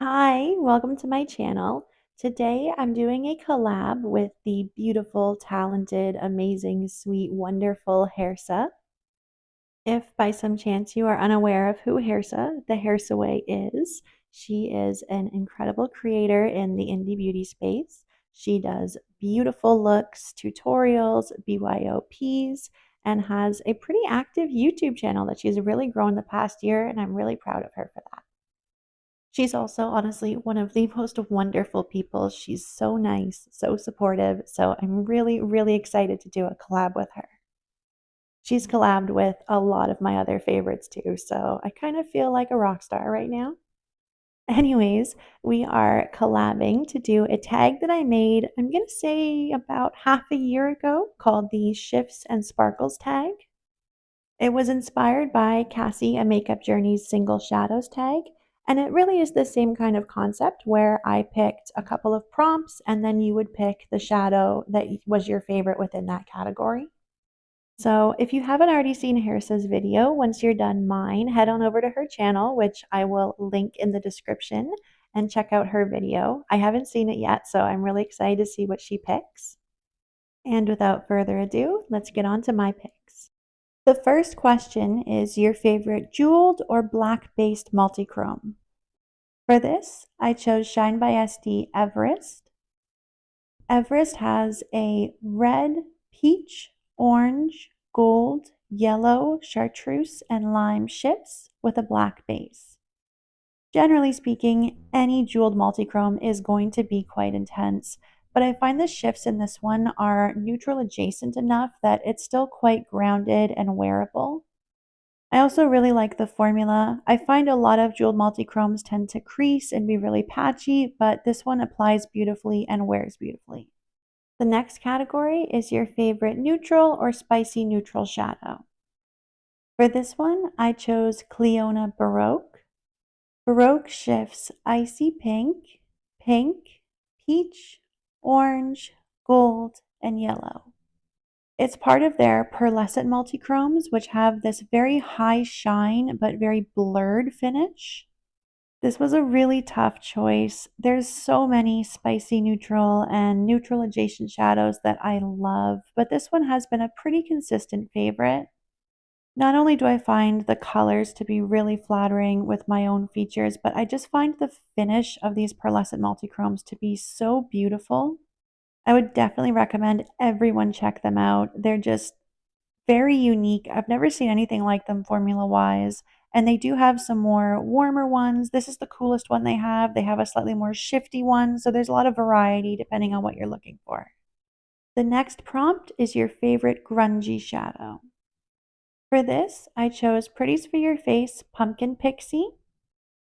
Hi, welcome to my channel. Today I'm doing a collab with the beautiful, talented, amazing, sweet, wonderful Hairsa. If by some chance you are unaware of who Hairsa, the Hairsa is, she is an incredible creator in the indie beauty space. She does beautiful looks, tutorials, BYOPs, and has a pretty active YouTube channel that she's really grown the past year, and I'm really proud of her for that. She's also honestly one of the most wonderful people. She's so nice, so supportive. So I'm really, really excited to do a collab with her. She's collabed with a lot of my other favorites too, so I kind of feel like a rock star right now. Anyways, we are collabing to do a tag that I made, I'm going to say about half a year ago, called the Shifts and Sparkles tag. It was inspired by Cassie, A Makeup Journey's Single Shadows tag, and it really is the same kind of concept where I picked a couple of prompts and then you would pick the shadow that was your favorite within that category. So if you haven't already seen Harris's video, once you're done mine, head on over to her channel, which I will link in the description, and check out her video. I haven't seen it yet, so I'm really excited to see what she picks. And without further ado, let's get on to my picks. The first question is your favorite jeweled or black-based multichrome. For this, I chose ShineBySD Everest. Everest has a red, peach, orange, gold, yellow, chartreuse, and lime shifts with a black base. Generally speaking, any jeweled multichrome is going to be quite intense, but I find the shifts in this one are neutral adjacent enough that it's still quite grounded and wearable. I also really like the formula. I find a lot of jeweled multichromes tend to crease and be really patchy, but this one applies beautifully and wears beautifully. The next category is your favorite neutral or spicy neutral shadow. For this one, I chose Clionadh Baroque. Baroque shifts icy pink, pink, peach, orange, gold, and yellow. It's part of their pearlescent multichromes, which have this very high shine but very blurred finish. This was a really tough choice. There's so many spicy neutral and neutral adjacent shadows that I love, but this one has been a pretty consistent favorite. Not only do I find the colors to be really flattering with my own features, but I just find the finish of these pearlescent multichromes to be so beautiful. I would definitely recommend everyone check them out. They're just very unique. I've never seen anything like them formula wise. And they do have some more warmer ones. This is the coolest one they have. They have a slightly more shifty one. So there's a lot of variety depending on what you're looking for. The next prompt is your favorite grungy shadow. For this, I chose Pretties For Your Face Pumpkin Pixie.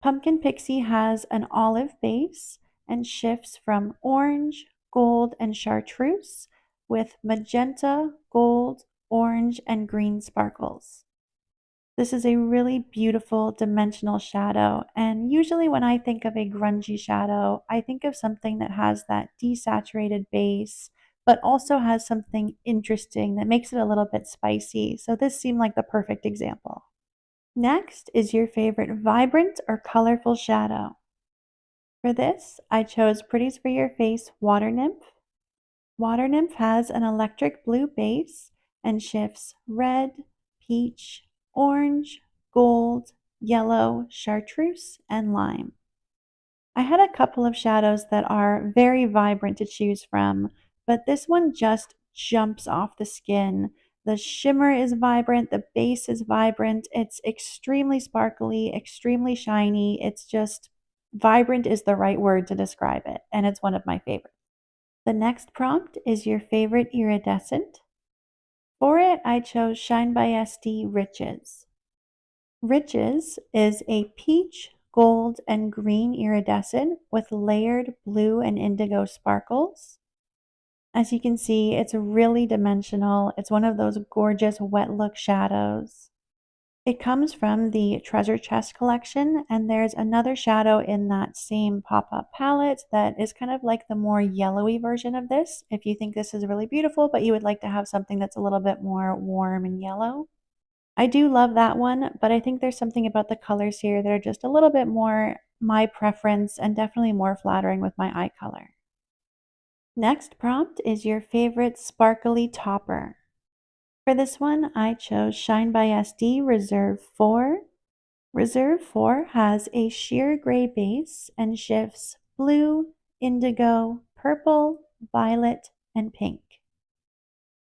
Pumpkin Pixie has an olive base and shifts from orange, gold, and chartreuse with magenta, gold, orange, and green sparkles. This is a really beautiful dimensional shadow, and usually when I think of a grungy shadow, I think of something that has that desaturated base, but also has something interesting that makes it a little bit spicy, so this seemed like the perfect example. Next is your favorite vibrant or colorful shadow. For this, I chose Pretties For Your Face Water Nymph. Water Nymph has an electric blue base and shifts red, peach, orange, gold, yellow, chartreuse, and lime. I had a couple of shadows that are very vibrant to choose from, but this one just jumps off the skin. The shimmer is vibrant, the base is vibrant, it's extremely sparkly, extremely shiny. It's just vibrant is the right word to describe it, and it's one of my favorites. The next prompt is your favorite iridescent. For it, I chose ShineBySD Riches. Riches is a peach, gold, and green iridescent with layered blue and indigo sparkles. As you can see, it's really dimensional. It's one of those gorgeous wet look shadows. It comes from the Treasure Chest collection, and there's another shadow in that same pop-up palette that is kind of like the more yellowy version of this. If you think this is really beautiful, but you would like to have something that's a little bit more warm and yellow. I do love that one, but I think there's something about the colors here that are just a little bit more my preference and definitely more flattering with my eye color. Next prompt is your favorite sparkly topper. For this one, I chose ShineBySD Reserve 4. Reserve 4 has a sheer gray base and shifts blue, indigo, purple, violet, and pink.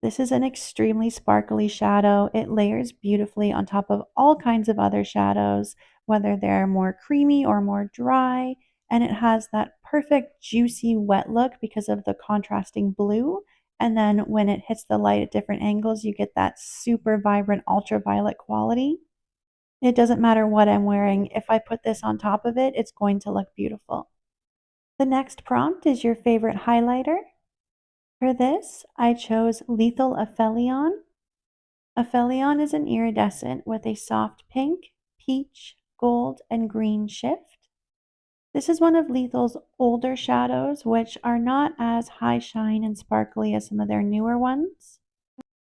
This is an extremely sparkly shadow. It layers beautifully on top of all kinds of other shadows, whether they're more creamy or more dry, and it has that perfect juicy wet look because of the contrasting blue. And then when it hits the light at different angles, you get that super vibrant ultraviolet quality. It doesn't matter what I'm wearing. If I put this on top of it, it's going to look beautiful. The next prompt is your favorite highlighter. For this, I chose Lethal Aphelion. Aphelion is an iridescent with a soft pink, peach, gold, and green shift. This is one of Lethal's older shadows, which are not as high shine and sparkly as some of their newer ones.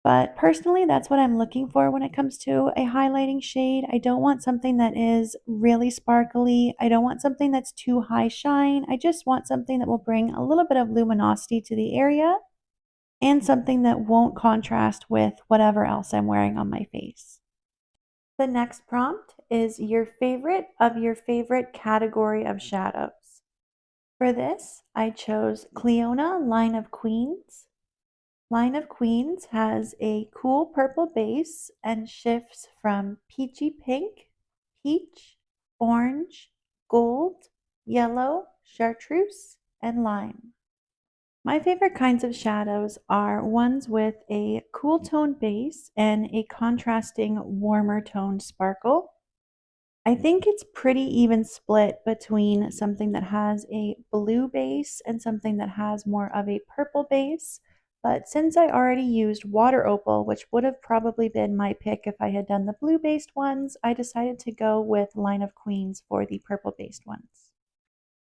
But personally, that's what I'm looking for when it comes to a highlighting shade. I don't want something that is really sparkly. I don't want something that's too high shine. I just want something that will bring a little bit of luminosity to the area and something that won't contrast with whatever else I'm wearing on my face. The next prompt is your favorite of your favorite category of shadows. For this, I chose Clionadh Line of Queens. Line of Queens has a cool purple base and shifts from peachy pink, peach, orange, gold, yellow, chartreuse, and lime. My favorite kinds of shadows are ones with a cool tone base and a contrasting warmer toned sparkle. I think it's pretty even split between something that has a blue base and something that has more of a purple base. But since I already used water opal, which would have probably been my pick if I had done the blue based ones, I decided to go with Line of Queens for the purple based ones.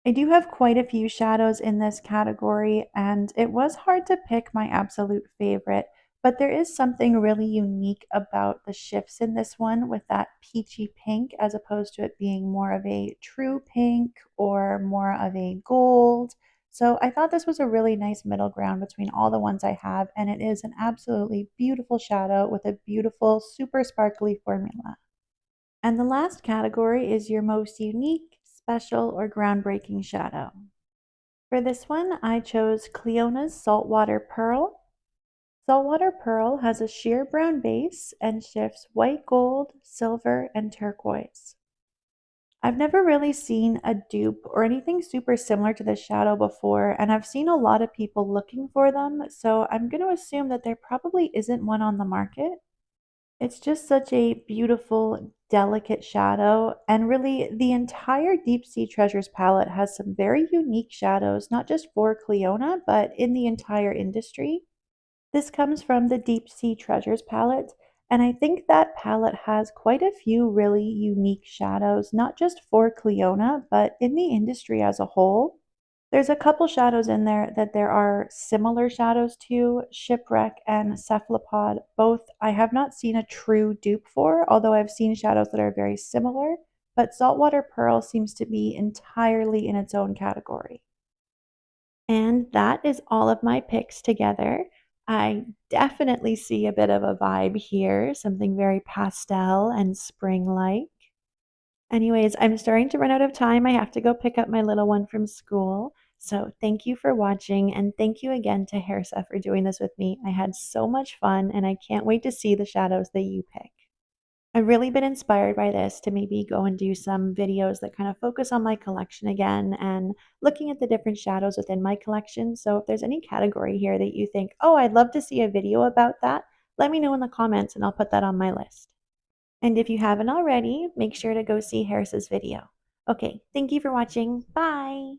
I do have quite a few shadows in this category, and it was hard to pick my absolute favorite, but there is something really unique about the shifts in this one with that peachy pink as opposed to it being more of a true pink or more of a gold. So I thought this was a really nice middle ground between all the ones I have, and it is an absolutely beautiful shadow with a beautiful, super sparkly formula. And the last category is your most unique, special, or groundbreaking shadow. For this one, I chose Clionadh's Saltwater Pearl. Saltwater Pearl has a sheer brown base and shifts white gold, silver, and turquoise. I've never really seen a dupe or anything super similar to this shadow before, and I've seen a lot of people looking for them, so I'm going to assume that there probably isn't one on the market. It's just such a beautiful, delicate shadow, and really the entire Deep Sea Treasures palette has some very unique shadows, not just for Clionadh, but in the entire industry. This comes from the Deep Sea Treasures palette, and I think that palette has quite a few really unique shadows, not just for Clionadh, but in the industry as a whole. There's a couple shadows in there that there are similar shadows to. Shipwreck and Cephalopod, both I have not seen a true dupe for, although I've seen shadows that are very similar, but Saltwater Pearl seems to be entirely in its own category. And that is all of my picks together. I definitely see a bit of a vibe here, something very pastel and spring-like. Anyways, I'm starting to run out of time. I have to go pick up my little one from school. So thank you for watching, and thank you again to Hairsa for doing this with me. I had so much fun, and I can't wait to see the shadows that you pick. I've really been inspired by this to maybe go and do some videos that kind of focus on my collection again and looking at the different shadows within my collection. So if there's any category here that you think, oh, I'd love to see a video about that, let me know in the comments and I'll put that on my list. And if you haven't already, make sure to go see Harris's video. Okay, thank you for watching. Bye!